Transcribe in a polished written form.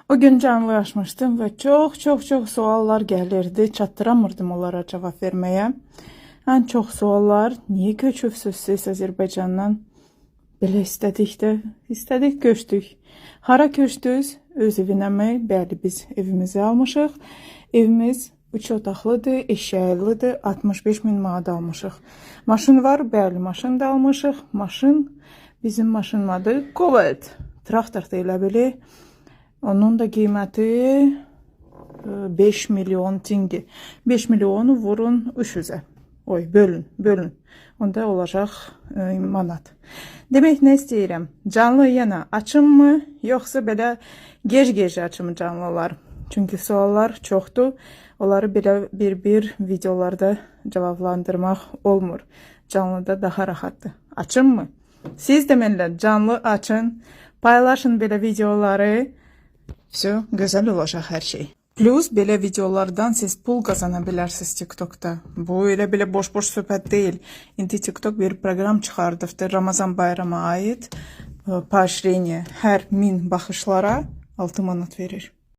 O gün canlı açmışdım ve çok suallar gelirdi. Çattıramırdım onlara cevap vermeye. En çok suallar, niye köçübsüz siz Azərbaycandan? Belə istədik köçdük. Hara köçdünüz? Öz evinəmi? Bəli, biz evimizi almışıq. Evimiz 3 otaqlıdır, eşyalıdır, 65 min manat almışıq. Maşın var, bəli, maşın da almışıq. Maşın, bizim maşının adı Colt. Traktor da elə bilir. Onun da qiyməti 5 milyon tingi. 5 milyonu vurun 300'e. Oy, bölün. Onda olacaq manat. Demək nə istəyirəm? Canlı yenə açım mı, yoxsa belə gec açım canlılar? Çünki suallar çoxdur. Onları belə bir videolarda cavablandırmaq olmur. Canlıda daha rahatdır. Açım mı? Siz də mənlə canlı açın. Paylaşın belə videoları. Все, güzel olacaq hər şey. Plus belə videolardan siz pul qazana bilərsiniz TikTok'da. Bu elə belə boş söhbət deyil. İndi TikTok bir proqram çıxardıbdı Ramazan bayramına aid. Paşreniyə hər 1000 baxışlara 6 manat verir.